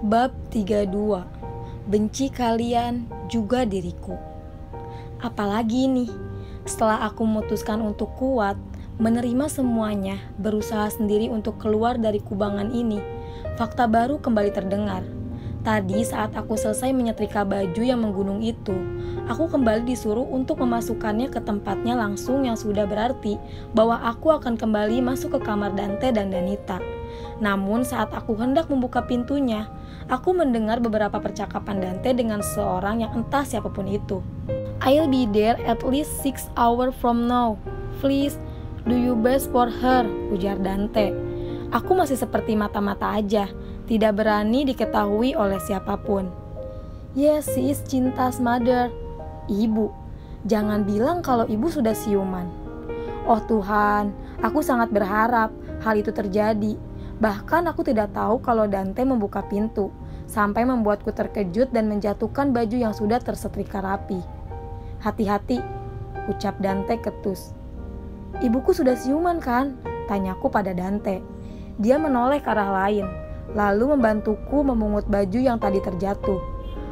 Bab 32. Benci kalian juga diriku. Apalagi nih, setelah aku memutuskan untuk kuat, menerima semuanya, berusaha sendiri untuk keluar dari kubangan ini, fakta baru kembali terdengar. Tadi saat aku selesai menyetrika baju yang menggunung itu, aku kembali disuruh untuk memasukkannya ke tempatnya langsung, yang sudah berarti bahwa aku akan kembali masuk ke kamar Dante dan Danita. Namun saat aku hendak membuka pintunya, aku mendengar beberapa percakapan Dante dengan seorang yang entah siapapun itu. "I'll be there at least 6 hours from now. Please, do your best for her," ujar Dante. Aku masih seperti mata-mata aja, tidak berani diketahui oleh siapapun. "Yes, she is Cinta's mother." Ibu. Jangan bilang kalau ibu sudah siuman. Oh Tuhan, aku sangat berharap hal itu terjadi. Bahkan aku tidak tahu kalau Dante membuka pintu, sampai membuatku terkejut dan menjatuhkan baju yang sudah tersetrika rapi. "Hati-hati," ucap Dante ketus. "Ibuku sudah siuman kan?" tanyaku pada Dante. Dia menoleh ke arah lain, lalu membantuku memungut baju yang tadi terjatuh.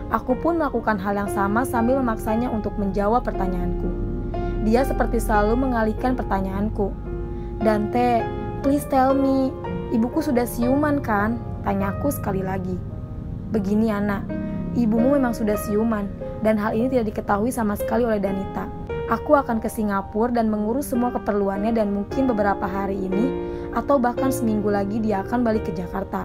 Aku pun melakukan hal yang sama sambil memaksanya untuk menjawab pertanyaanku. Dia seperti selalu mengalihkan pertanyaanku. "Dante, please tell me, ibuku sudah siuman kan?" tanyaku sekali lagi. "Begini anak, ibumu memang sudah siuman, dan hal ini tidak diketahui sama sekali oleh Danita. Aku akan ke Singapura dan mengurus semua keperluannya, dan mungkin beberapa hari ini, atau bahkan seminggu lagi dia akan balik ke Jakarta.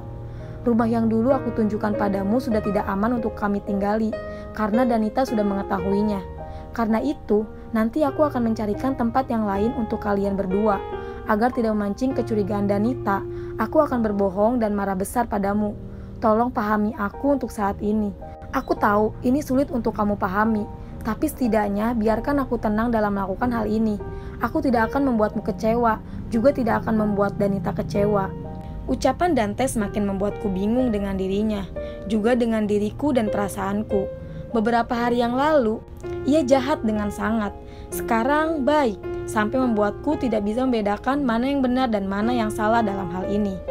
Rumah yang dulu aku tunjukkan padamu sudah tidak aman untuk kami tinggali, karena Danita sudah mengetahuinya. Karena itu, nanti aku akan mencarikan tempat yang lain untuk kalian berdua. Agar tidak memancing kecurigaan Danita, aku akan berbohong dan marah besar padamu. Tolong pahami aku untuk saat ini. Aku tahu ini sulit untuk kamu pahami, tapi setidaknya biarkan aku tenang dalam melakukan hal ini. Aku tidak akan membuatmu kecewa, juga tidak akan membuat Danita kecewa." Ucapan Dante semakin membuatku bingung dengan dirinya, juga dengan diriku dan perasaanku. Beberapa hari yang lalu, ia jahat dengan sangat. Sekarang baik, sampai membuatku tidak bisa membedakan mana yang benar dan mana yang salah dalam hal ini.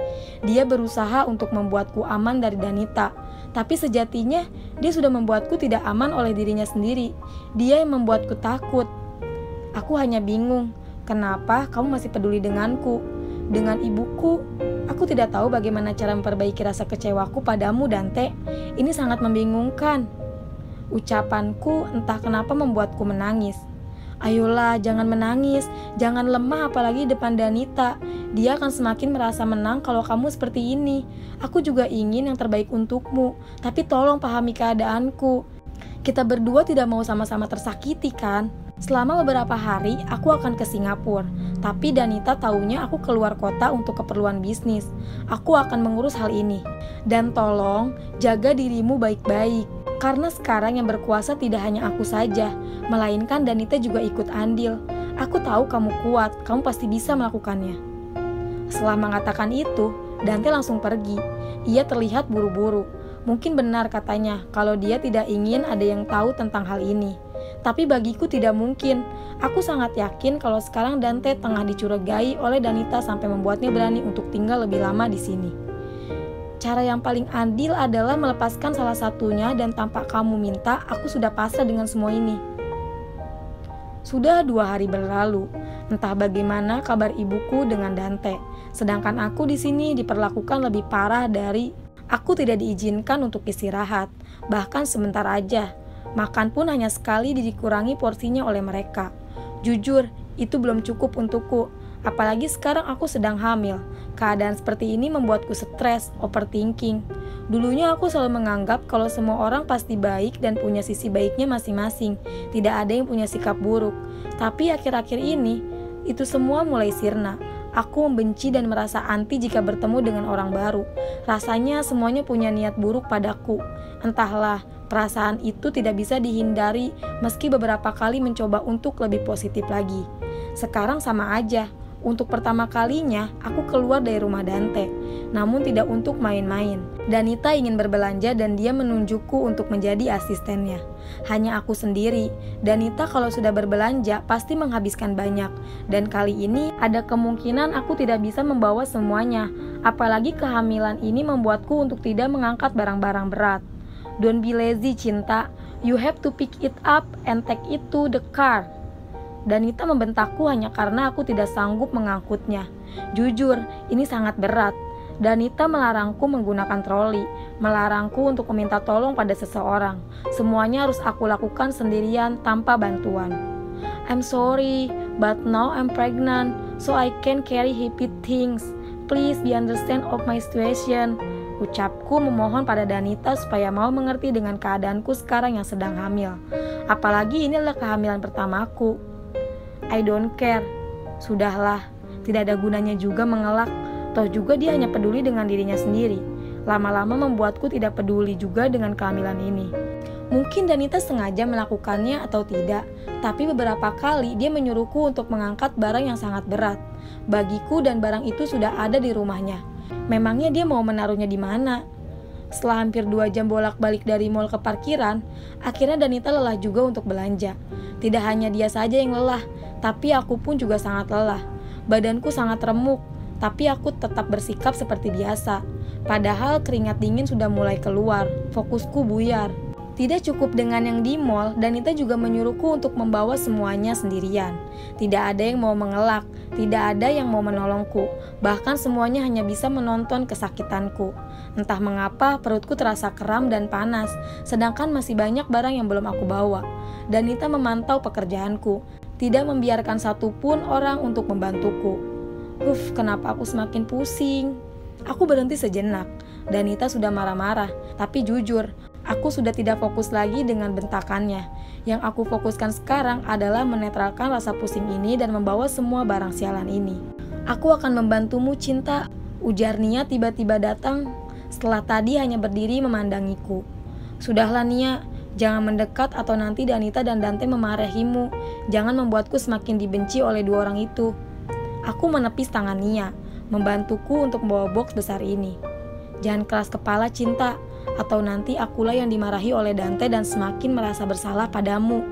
Dia berusaha untuk membuatku aman dari Danita, tapi sejatinya dia sudah membuatku tidak aman oleh dirinya sendiri. Dia yang membuatku takut. Aku hanya bingung, kenapa kamu masih peduli denganku? Dengan ibuku, aku tidak tahu bagaimana cara memperbaiki rasa kecewaku padamu, Dante. Ini sangat membingungkan. Ucapanku entah kenapa membuatku menangis. "Ayolah, jangan menangis, jangan lemah apalagi di depan Danita. Dia akan semakin merasa menang kalau kamu seperti ini. Aku juga ingin yang terbaik untukmu, tapi tolong pahami keadaanku. Kita berdua tidak mau sama-sama tersakiti kan? Selama beberapa hari aku akan ke Singapura, tapi Danita taunya aku keluar kota untuk keperluan bisnis. Aku akan mengurus hal ini. Dan tolong jaga dirimu baik-baik, karena sekarang yang berkuasa tidak hanya aku saja, melainkan Danita juga ikut andil. Aku tahu kamu kuat, kamu pasti bisa melakukannya." Setelah mengatakan itu, Dante langsung pergi. Ia terlihat buru-buru. Mungkin benar katanya kalau dia tidak ingin ada yang tahu tentang hal ini. Tapi bagiku tidak mungkin. Aku sangat yakin kalau sekarang Dante tengah dicurigai oleh Danita sampai membuatnya berani untuk tinggal lebih lama di sini. Cara yang paling adil adalah melepaskan salah satunya, dan tanpa kamu minta, aku sudah pasrah dengan semua ini. Sudah 2 hari berlalu. Entah bagaimana kabar ibuku dengan Dante. Sedangkan aku di sini diperlakukan lebih parah dari aku tidak diizinkan untuk istirahat, bahkan sebentar aja. Makan pun hanya sekali dikurangi porsinya oleh mereka. Jujur, itu belum cukup untukku. Apalagi sekarang aku sedang hamil. Keadaan seperti ini membuatku stres, overthinking. Dulunya aku selalu menganggap kalau semua orang pasti baik dan punya sisi baiknya masing-masing. Tidak ada yang punya sikap buruk. Tapi akhir-akhir ini, itu semua mulai sirna. Aku membenci dan merasa anti jika bertemu dengan orang baru. Rasanya semuanya punya niat buruk padaku. Entahlah, perasaan itu tidak bisa dihindari meski beberapa kali mencoba untuk lebih positif lagi. Sekarang sama aja, Untuk pertama kalinya, aku keluar dari rumah Dante, namun tidak untuk main-main. Danita ingin berbelanja dan dia menunjukku untuk menjadi asistennya. Hanya aku sendiri. Danita kalau sudah berbelanja pasti menghabiskan banyak. Dan kali ini ada kemungkinan aku tidak bisa membawa semuanya. Apalagi kehamilan ini membuatku untuk tidak mengangkat barang-barang berat. Don't be lazy, Cinta. You have to pick it up and take it to the car. Danita membentakku hanya karena aku tidak sanggup mengangkutnya. Jujur, ini sangat berat. Danita melarangku menggunakan troli, melarangku untuk meminta tolong pada seseorang. Semuanya harus aku lakukan sendirian tanpa bantuan. I'm sorry, but now I'm pregnant, so I can carry heavy things. Please be understand of my situation. Ucapku memohon pada Danita supaya mau mengerti dengan keadaanku sekarang yang sedang hamil. Apalagi ini adalah kehamilan pertamaku. I don't care. Sudahlah, tidak ada gunanya juga mengelak. Toh juga dia hanya peduli dengan dirinya sendiri. Lama-lama membuatku tidak peduli juga dengan kehamilan ini. Mungkin Danita sengaja melakukannya atau tidak, tapi beberapa kali dia menyuruhku untuk mengangkat barang yang sangat berat. Bagiku dan barang itu sudah ada di rumahnya. Memangnya dia mau menaruhnya di mana? Setelah hampir 2 jam bolak-balik dari mall ke parkiran, akhirnya Danita lelah juga untuk belanja. Tidak hanya dia saja yang lelah, tapi aku pun juga sangat lelah. Badanku sangat remuk, tapi aku tetap bersikap seperti biasa. Padahal keringat dingin sudah mulai keluar, fokusku buyar. Tidak cukup dengan yang di mall, Danita juga menyuruhku untuk membawa semuanya sendirian. Tidak ada yang mau mengelak, tidak ada yang mau menolongku. Bahkan semuanya hanya bisa menonton kesakitanku. Entah mengapa perutku terasa kram dan panas, sedangkan masih banyak barang yang belum aku bawa. Danita memantau pekerjaanku, tidak membiarkan satupun orang untuk membantuku. Kenapa aku semakin pusing? Aku berhenti sejenak. Danita sudah marah-marah, tapi jujur, aku sudah tidak fokus lagi dengan bentakannya. Yang aku fokuskan sekarang adalah menetralkan rasa pusing ini dan membawa semua barang sialan ini. Aku akan membantumu, Cinta. Ujar Nia tiba-tiba datang setelah tadi hanya berdiri memandangiku. Sudahlah Nia, jangan mendekat atau nanti Danita dan Dante memarahimu. Jangan membuatku semakin dibenci oleh 2 orang itu. Aku menepis tangan Nia, membantuku untuk membawa box besar ini. Jangan keras kepala, Cinta, atau nanti akulah yang dimarahi oleh Dante dan semakin merasa bersalah padamu.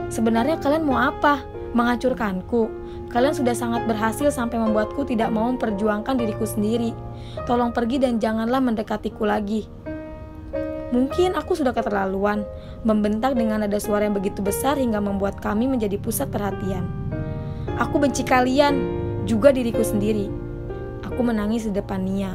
Sebenarnya kalian mau apa? Menghancurkanku? Kalian sudah sangat berhasil sampai membuatku tidak mau memperjuangkan diriku sendiri. Tolong pergi dan janganlah mendekatiku lagi. Mungkin aku sudah keterlaluan, membentak dengan nada suara yang begitu besar hingga membuat kami menjadi pusat perhatian. Aku benci kalian, juga diriku sendiri. Aku menangis di depan Nia.